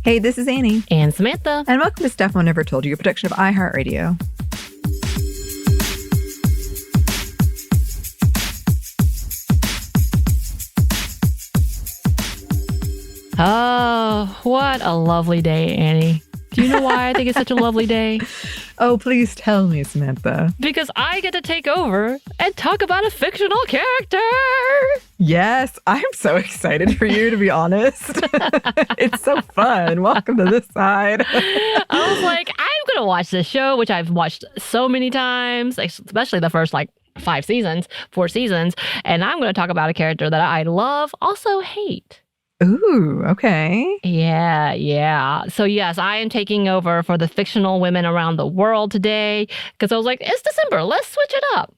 Hey, this is Anney. And Samantha. And welcome to Stuff Mom Never Told You, a production of iHeartRadio. Oh, what a lovely day, Anney. Do you know why I think it's such a lovely day? Oh, please tell me, Samantha. Because I get to take over and talk about a fictional character. Yes, I'm so excited for you, to be honest. It's so fun. Welcome to this side. I was like, I'm going to watch this show, which I've watched so many times, especially the first 4 seasons. And I'm going to talk about a character that I love, also hate. Ooh, okay. Yeah. So yes, I am taking over for the fictional women around the world today because I was like, it's December, let's switch it up.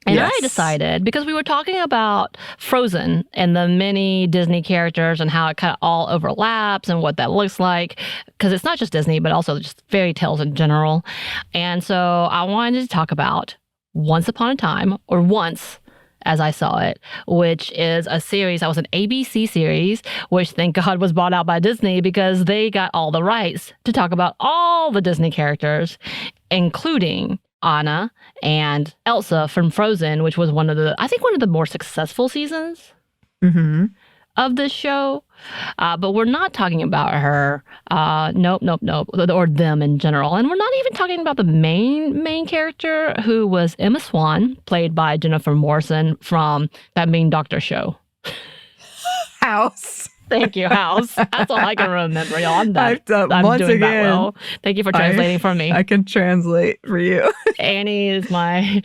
And yes. I decided, because we were talking about Frozen and the many Disney characters and how it kind of all overlaps and what that looks like, because it's not just Disney, but also just fairy tales in general. And so I wanted to talk about Once Upon a Time, or Once, as I saw it, which is a series that was an ABC series, which thank God was bought out by Disney because they got all the rights to talk about all the Disney characters, including Anna and Elsa from Frozen, which was one of the more successful seasons of this show. But we're not talking about her. Nope. Or them in general. And we're not even talking about the main character, who was Emma Swan, played by Jennifer Morrison from that Mean Doctor show. House. Thank you, House. That's all I can remember, y'all. I'm once doing again, that well. Thank you for translating for me. I can translate for you. Anney is my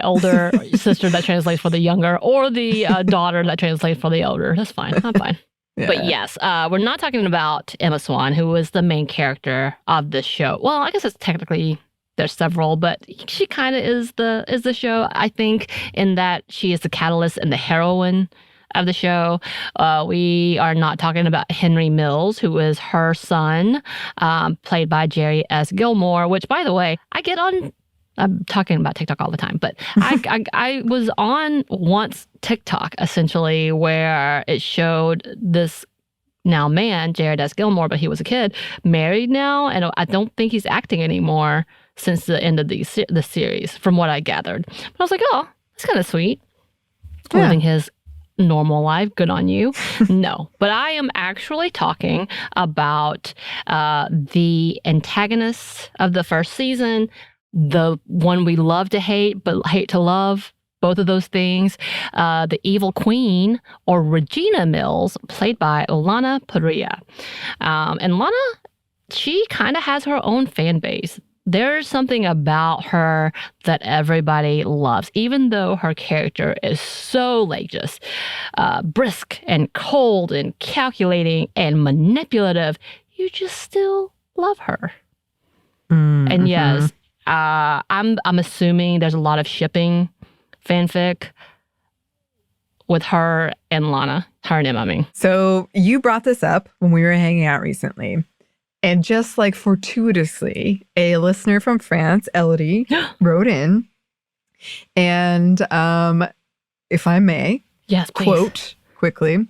older sister that translates for the younger, or the daughter that translates for the elder. That's fine. I'm fine. Yeah. But yes, we're not talking about Emma Swan, who was the main character of this show. Well, I guess it's technically, there's several, but she kind of is the show, I think, in that she is the catalyst and the heroine of the show. We are not talking about Henry Mills, who is her son, played by Jerry S. Gilmore, which, by the way, I'm talking about TikTok all the time, but I was on once TikTok, essentially, where it showed this now man, Jared S. Gilmore, but he was a kid, married now, and I don't think he's acting anymore since the end of the series, from what I gathered. But I was like, oh, that's kind of sweet. Yeah. Living his normal life. Good on you. No, but I am actually talking about the antagonist of the first season, the one we love to hate, but hate to love, both of those things, the evil queen, or Regina Mills, played by Lana Parrilla. And Lana, she kind of has her own fan base. There's something about her that everybody loves, even though her character is so just brisk and cold and calculating and manipulative. You just still love her. Mm-hmm. And yes, I'm assuming there's a lot of shipping fanfic with her and Lana, her and Emma, I mean. So you brought this up when we were hanging out recently. And just fortuitously, a listener from France, Elodie, wrote in. And if I may, yes, quote quickly,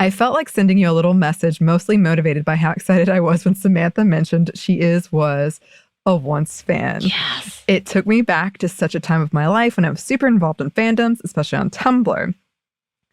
I felt like sending you a little message, mostly motivated by how excited I was when Samantha mentioned she was a Once fan. Yes. It took me back to such a time of my life when I was super involved in fandoms, especially on Tumblr.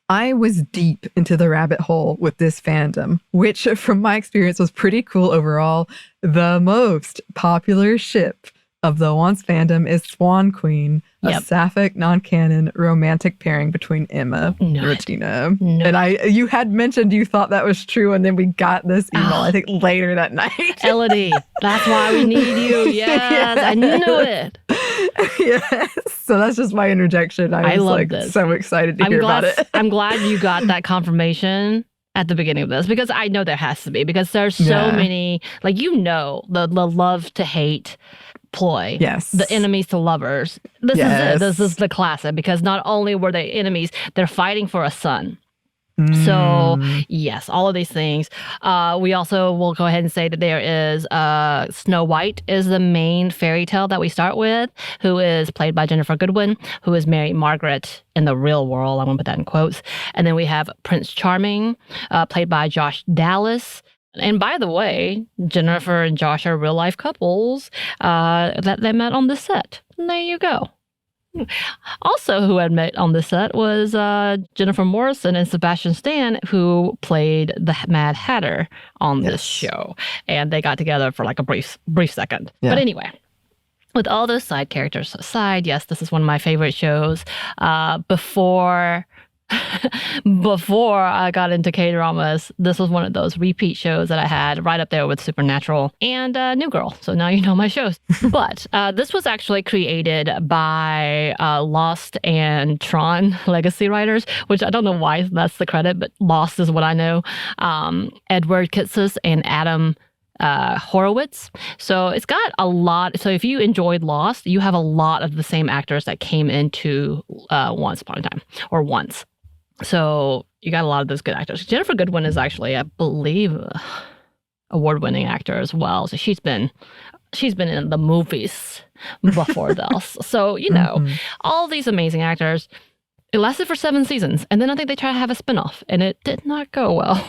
I was deep into the rabbit hole with this fandom, which from my experience was pretty cool overall. The most popular ship of the Once fandom is Swan Queen, a sapphic, non-canon romantic pairing between Emma and Regina. And you had mentioned you thought that was true, and then we got this email, I think, later that night. Elodie, that's why we need you. Yes, I knew it. Yes. So that's just my interjection. I was this. So excited to hear about it. I'm glad you got that confirmation at the beginning of this, because I know there has to be, because there's so many, the love to hate ploy. Yes. The enemies to lovers. This is it. This is the classic, because not only were they enemies, they're fighting for a son. So, yes, all of these things. We also will go ahead and say that there is Snow White is the main fairy tale that we start with, who is played by Jennifer Goodwin, who is Mary Margaret in the real world. I'm going to put that in quotes. And then we have Prince Charming, played by Josh Dallas. And by the way, Jennifer and Josh are real life couples that they met on the set. And there you go. Also, who had met on the set was Jennifer Morrison and Sebastian Stan, who played the Mad Hatter on this show. And they got together for like a brief second. Yeah. But anyway, with all those side characters aside, yes, this is one of my favorite shows. Before I got into K-dramas, this was one of those repeat shows that I had right up there with Supernatural and New Girl. So now you know my shows. But this was actually created by Lost and Tron legacy writers, which I don't know why that's the credit, but Lost is what I know. Edward Kitsis and Adam Horowitz. So it's got a lot. So if you enjoyed Lost, you have a lot of the same actors that came into Once Upon a Time or Once. So you got a lot of those good actors. Jennifer Goodwin is actually, I believe, award-winning actor as well. So she's been in the movies before this. So, you know, all these amazing actors. It lasted for 7 seasons. And then I think they tried to have a spinoff, and it did not go well.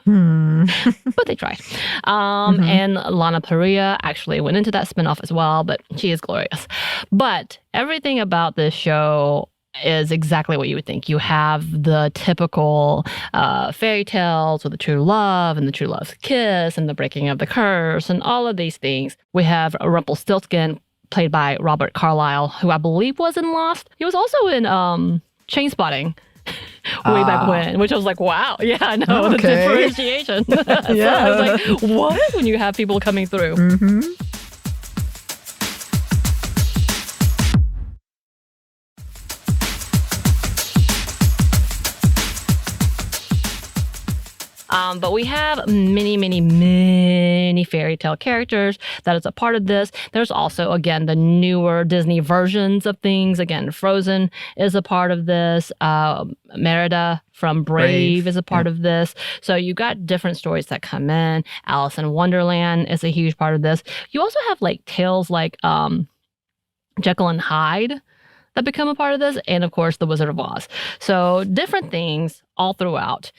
But they tried. And Lana Parrilla actually went into that spinoff as well, but she is glorious. But everything about this show is exactly what you would think. You have the typical fairy tales with the true love and the true love's kiss and the breaking of the curse and all of these things. We have Rumpelstiltskin, played by Robert Carlyle, who I believe was in Lost. He was also in Trainspotting way back when, which I was like, wow, yeah, I know, the differentiation. So I was like, what? When you have people coming through. But we have many fairy tale characters that is a part of this. There's also, again, the newer Disney versions of things. Again, Frozen is a part of this. Merida from Brave is a part of this. So you got different stories that come in. Alice in Wonderland is a huge part of this. You also have like tales like Jekyll and Hyde that become a part of this, and of course the Wizard of Oz. So different things all throughout.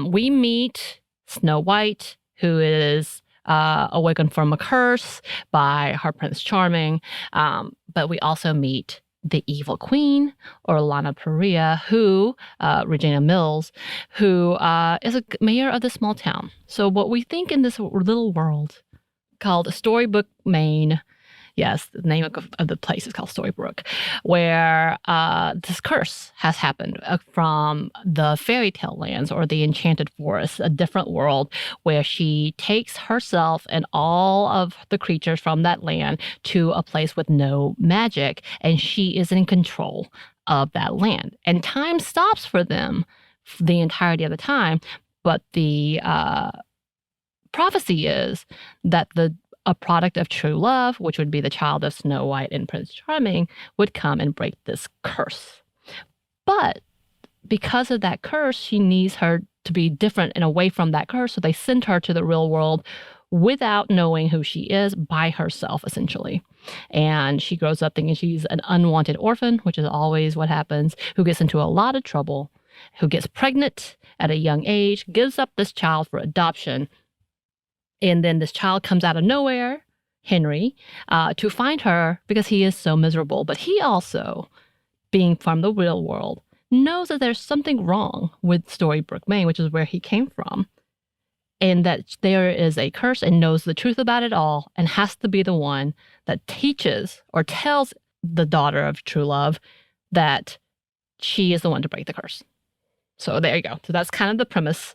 We meet Snow White, who is awakened from a curse by her Prince Charming, but we also meet the evil queen, or Lana Parrilla, who, Regina Mills, who is a mayor of the small town. So what we think in this little world called Storybook, Maine. Yes, the name of the place is called Storybrooke, where this curse has happened from the fairy tale lands or the enchanted forest, a different world where she takes herself and all of the creatures from that land to a place with no magic, and she is in control of that land. And time stops for them the entirety of the time, but the prophecy is that a product of true love, which would be the child of Snow White and Prince Charming, would come and break this curse. But because of that curse, she needs her to be different and away from that curse. So they send her to the real world without knowing who she is, by herself, essentially. And she grows up thinking she's an unwanted orphan, which is always what happens, who gets into a lot of trouble, who gets pregnant at a young age, gives up this child for adoption. And then this child comes out of nowhere, Henry, to find her because he is so miserable. But he also, being from the real world, knows that there's something wrong with Storybrooke, Maine, which is where he came from, and that there is a curse, and knows the truth about it all, and has to be the one that teaches or tells the daughter of true love that she is the one to break the curse. So there you go. So that's kind of the premise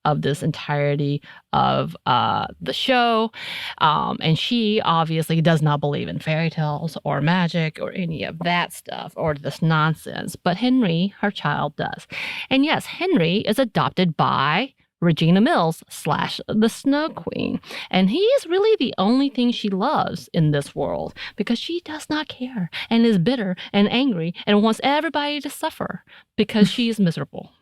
of this entirety of the show. And she obviously does not believe in fairy tales or magic or any of that stuff or this nonsense. But Henry, her child, does. And yes, Henry is adopted by Regina Mills / the Snow Queen. And he is really the only thing she loves in this world, because she does not care and is bitter and angry and wants everybody to suffer because she is miserable.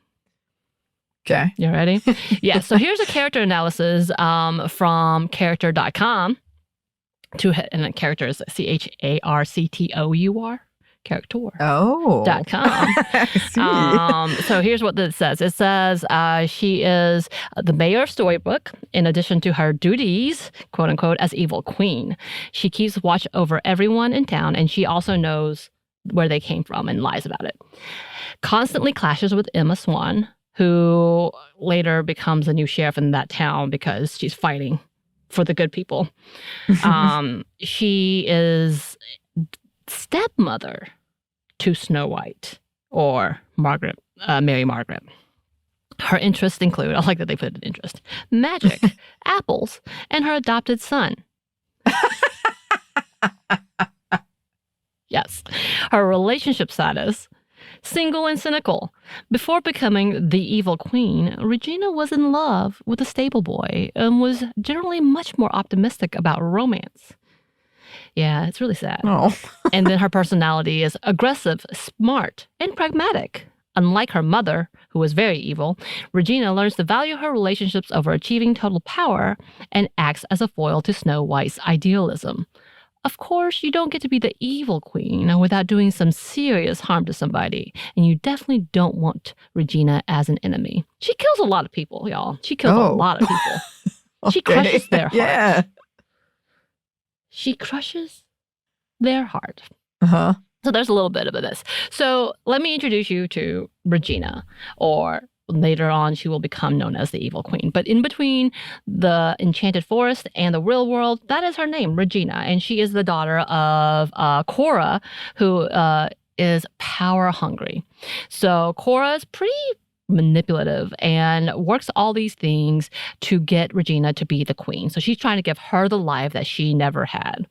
Okay. You ready? Yeah. So here's a character analysis from character.com. And the character is CHARCTOUR. character. Oh. .com. I see. So here's what this says. It says she is the mayor of Storybrooke, in addition to her duties, quote unquote, as evil queen. She keeps watch over everyone in town, and she also knows where they came from and lies about it. Constantly clashes with Emma Swan, who later becomes a new sheriff in that town because she's fighting for the good people. She is stepmother to Snow White, or Mary Margaret. Her interests include, I like that they put an interest, magic, apples, and her adopted son. Yes. Her relationship status, single and cynical. Before becoming the evil queen, Regina was in love with a stable boy and was generally much more optimistic about romance. Yeah, it's really sad. Oh. And then her personality is aggressive, smart, and pragmatic. Unlike her mother, who was very evil, Regina learns to value her relationships over achieving total power and acts as a foil to Snow White's idealism. Of course, you don't get to be the evil queen without doing some serious harm to somebody, and you definitely don't want Regina as an enemy. She kills a lot of people, y'all. She kills a lot of people. She crushes their heart. Yeah. She crushes their heart. Uh-huh. So there's a little bit of this. So let me introduce you to Regina, or later on she will become known as the Evil Queen. But in between the Enchanted Forest and the real world, that is her name, Regina. And she is the daughter of Cora, who is power hungry. So Cora is pretty manipulative and works all these things to get Regina to be the queen. So she's trying to give her the life that she never had.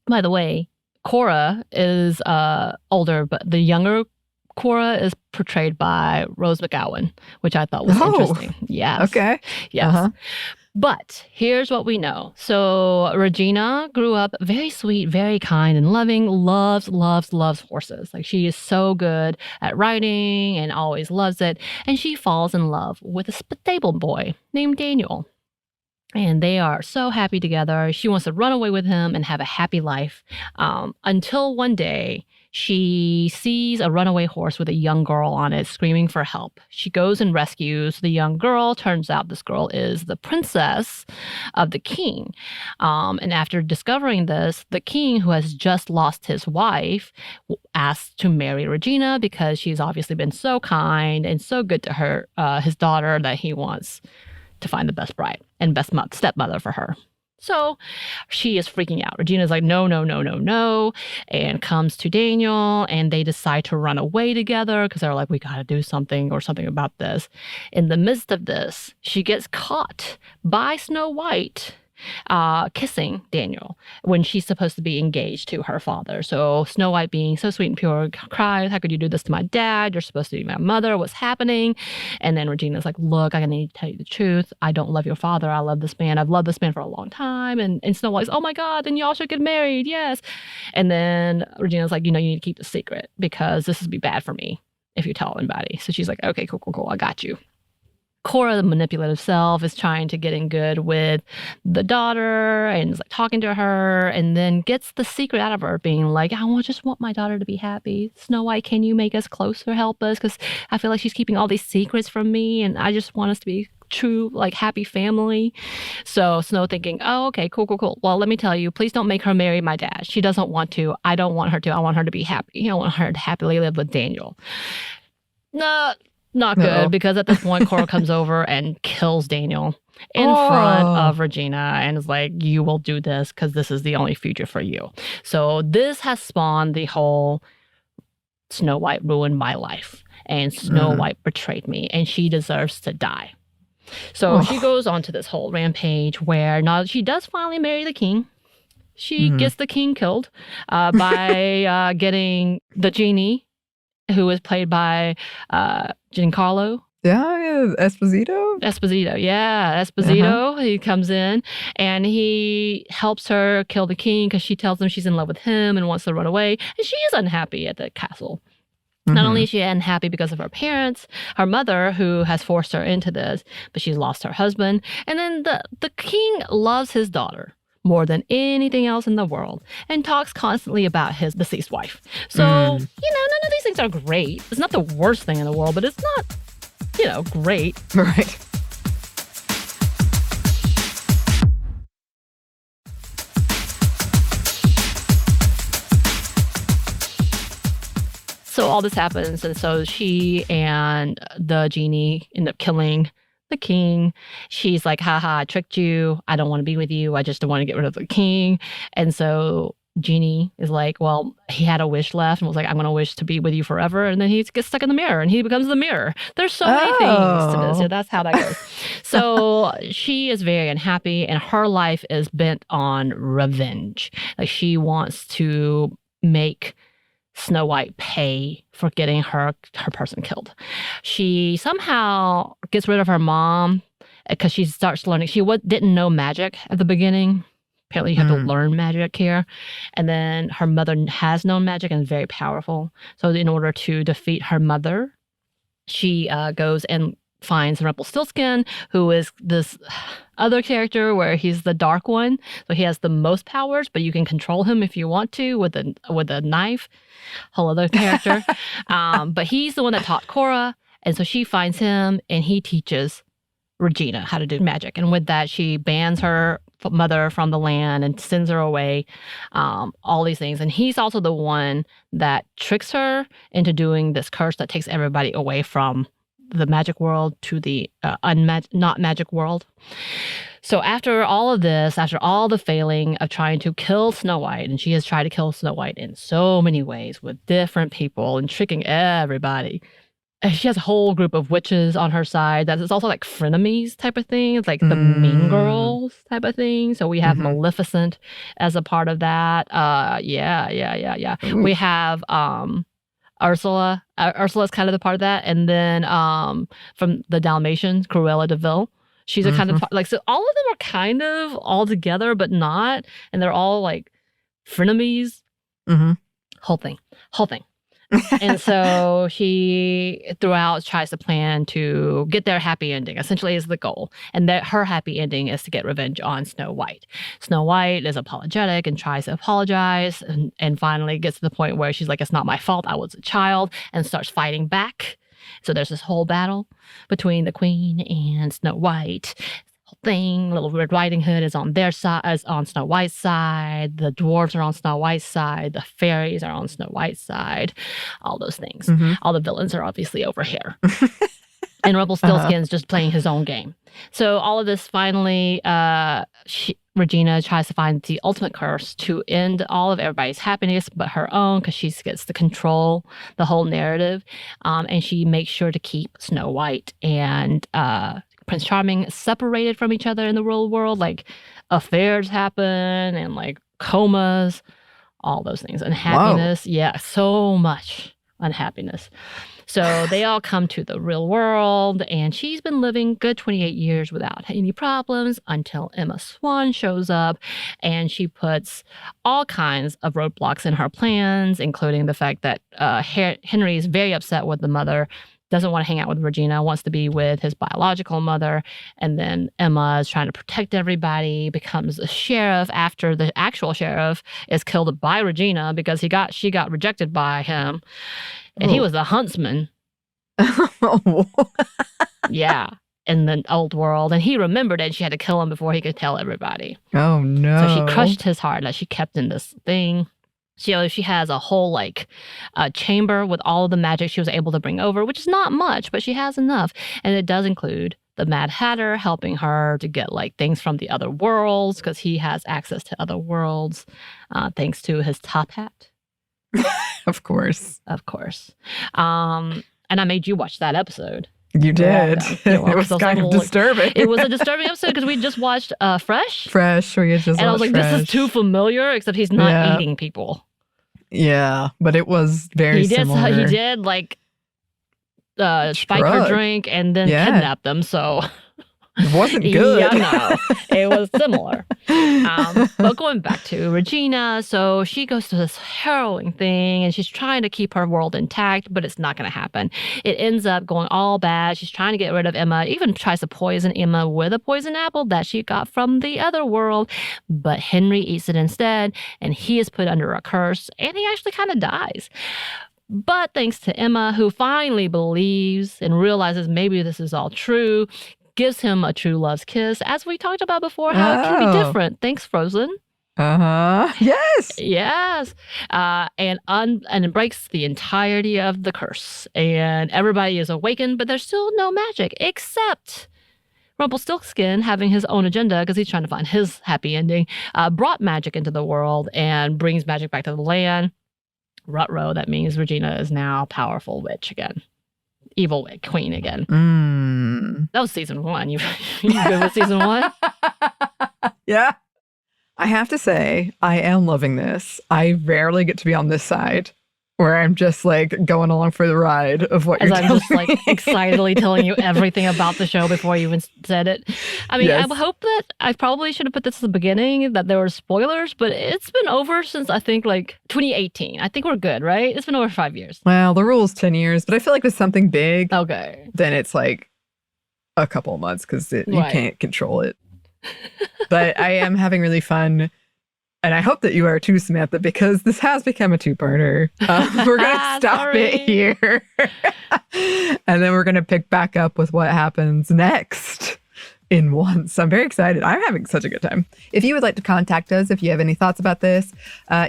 By the way, Cora is older, but the younger Cora is portrayed by Rose McGowan, which I thought was interesting. Yes. Okay. Yes. Uh-huh. But here's what we know. So Regina grew up very sweet, very kind and loving, loves horses. Like, she is so good at riding and always loves it. And she falls in love with a stable boy named Daniel. And they are so happy together. She wants to run away with him and have a happy life, until one day she sees a runaway horse with a young girl on it screaming for help. She goes and rescues the young girl. Turns out this girl is the princess of the king. And after discovering this, the king, who has just lost his wife, asks to marry Regina because she's obviously been so kind and so good to her, his daughter, that he wants to find the best bride and best stepmother for her. So she is freaking out. Regina's like, no, and comes to Daniel, and they decide to run away together because they're like, we got to do something about this. In the midst of this, she gets caught by Snow White kissing Daniel when she's supposed to be engaged to her father. So Snow White, being so sweet and pure, cries, how could you do this to my dad? You're supposed to be my mother. What's happening? And then Regina's like, look, I need to tell you the truth. I don't love your father. I love this man. I've loved this man for a long time. And Snow White's, oh my God, then y'all should get married. Yes. And then Regina's like, you need to keep the secret because this would be bad for me if you tell anybody. So she's like, okay, cool. I got you. Cora, the manipulative self, is trying to get in good with the daughter and is like talking to her, and then gets the secret out of her, being like, just want my daughter to be happy. Snow White, can you make us closer, help us? Because I feel like she's keeping all these secrets from me, and I just want us to be true, like, happy family. So Snow thinking, oh, okay, cool. Well, let me tell you, please don't make her marry my dad. She doesn't want to. I don't want her to. I want her to be happy. I want her to happily live with Daniel. No. Not good, because at this point, Cora comes over and kills Daniel in front of Regina and is like, you will do this because this is the only future for you. So this has spawned the whole Snow White ruined my life and Snow White betrayed me and she deserves to die. So she goes on to this whole rampage where now she does finally marry the king. She gets the king killed by getting the genie, who is played by Giancarlo. Yeah, Esposito. Yeah, Esposito. He comes in and he helps her kill the king because she tells him she's in love with him and wants to run away. And she is unhappy at the castle. Not only is she unhappy because of her parents, her mother, who has forced her into this, but she's lost her husband. And then the king loves his daughter, more than anything else in the world and talks constantly about his deceased wife. So, none of these things are great. It's not the worst thing in the world, but it's not, great. Right. So all this happens, and so she and the genie end up killing the king. She's like, haha, I tricked you. I don't want to be with you. I just don't want to get rid of the king. And so Genie is like, well, he had a wish left and was like, I'm going to wish to be with you forever. And then he gets stuck in the mirror and he becomes the mirror. There's so many things to this. Yeah, that's how that goes. So she is very unhappy and her life is bent on revenge. Like she wants to make Snow White pay for getting her person killed. She somehow gets rid of her mom because she starts learning. She didn't know magic at the beginning. Apparently, you have to learn magic here. And then her mother has known magic and is very powerful. So in order to defeat her mother, she goes and finds Rumpelstiltskin, who is this other character where he's the dark one. So he has the most powers, but you can control him if you want to with a knife. Whole other character. But he's the one that taught Cora. And so she finds him and he teaches Regina how to do magic. And with that, she bans her mother from the land and sends her away, all these things. And he's also the one that tricks her into doing this curse that takes everybody away from the magic world to the not magic world. So after all of this, after all the failing of trying to kill Snow White, and she has tried to kill Snow White in so many ways with different people and tricking everybody, and she has a whole group of witches on her side that is also like frenemies type of thing. It's like the Mean Girls type of thing. So we have Maleficent as a part of that. Yeah. We have Ursula. Ursula's kind of the part of that. And then from the Dalmatians, Cruella de Vil. She's a kind of like, so all of them are kind of all together, but not. And they're all like frenemies. Whole thing. And so she throughout tries to plan to get their happy ending, essentially is the goal. And that her happy ending is to get revenge on Snow White. Snow White is apologetic and tries to apologize and finally gets to the point where she's like, it's not my fault, I was a child, and starts fighting back. So there's this whole battle between the Queen and Snow White. Thing. Little Red Riding Hood is on their side, is on Snow White's side. The dwarves are on Snow White's side. The fairies are on Snow White's side. All those things. All the villains are obviously over here. And Rumpelstiltskin's just playing his own game. So all of this finally, Regina tries to find the ultimate curse to end all of everybody's happiness but her own, because she gets to control the whole narrative. And she makes sure to keep Snow White and Prince Charming separated from each other in the real world. Like affairs happen and like comas, all those things. Unhappiness. Whoa. Yeah, so much unhappiness. So they all come to the real world, and she's been living good 28 years without any problems until Emma Swan shows up, and she puts all kinds of roadblocks in her plans, including the fact that Henry is very upset with the mother, doesn't want to hang out with Regina, wants to be with his biological mother. And then Emma is trying to protect everybody, becomes a sheriff after the actual sheriff is killed by Regina because she got rejected by him. And he was a huntsman. Yeah, in the old world. And he remembered it, and she had to kill him before he could tell everybody. Oh, no. So she crushed his heart that she kept in this thing. She has a whole chamber with all of the magic she was able to bring over, which is not much, but she has enough. And it does include the Mad Hatter helping her to get things from the other worlds, because he has access to other worlds thanks to his top hat. Of course. And I made you watch that episode. You did. It was kind of disturbing. It was a disturbing episode because we just watched Fresh. And I was like, this is too familiar, except he's not eating people. Yeah, but it was very similar. He did spike her drink and then kidnap them. So It wasn't good. Yeah, no, it was similar. But going back to Regina, so she goes to this harrowing thing and she's trying to keep her world intact, but it's not going to happen. It ends up going all bad. She's trying to get rid of Emma, even tries to poison Emma with a poison apple that she got from the other world. But Henry eats it instead, and he is put under a curse, and he actually kind of dies. But thanks to Emma, who finally believes and realizes maybe this is all true, gives him a true love's kiss, as we talked about before, how it can be different. Thanks, Frozen. Yes. Yes. And it breaks the entirety of the curse. And everybody is awakened, but there's still no magic, except Rumpelstiltskin, having his own agenda because he's trying to find his happy ending, brought magic into the world and brings magic back to the land. Ruh-roh, that means Regina is now powerful witch again. Evil witch, queen again. That was season 1. You good with season 1? Yeah. I have to say, I am loving this. I rarely get to be on this side where I'm just like going along for the ride of what you're telling me. As I'm just like excitedly telling you everything about the show before you even said it. I mean, yes. I hope that I probably should have put this at the beginning, that there were spoilers, but it's been over since I think like 2018. I think we're good, right? It's been over 5 years. Well, the rule is 10 years, but I feel like with something big, okay, then it's like a couple of months because you can't control it. But I am having really fun. And I hope that you are too, Samantha, because this has become a 2-parter. We're going to stop it here. And then we're going to pick back up with what happens next in Once. I'm very excited. I'm having such a good time. If you would like to contact us, if you have any thoughts about this,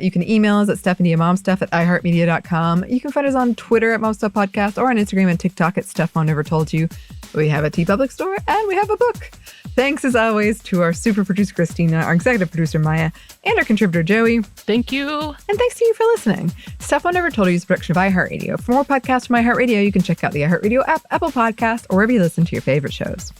you can email us at stephaniamomstuff@iheartmedia.com. You can find us on Twitter at momstuffpodcast or on Instagram and TikTok at Stuff Mom Never Told You. We have a TeePublic store and we have a book. Thanks as always to our super producer Christina, our executive producer Maya, and our contributor Joey. Thank you. And thanks to you for listening. Stuff Mom Never Told You is a production of iHeartRadio. For more podcasts from iHeartRadio, you can check out the iHeartRadio app, Apple Podcasts, or wherever you listen to your favorite shows.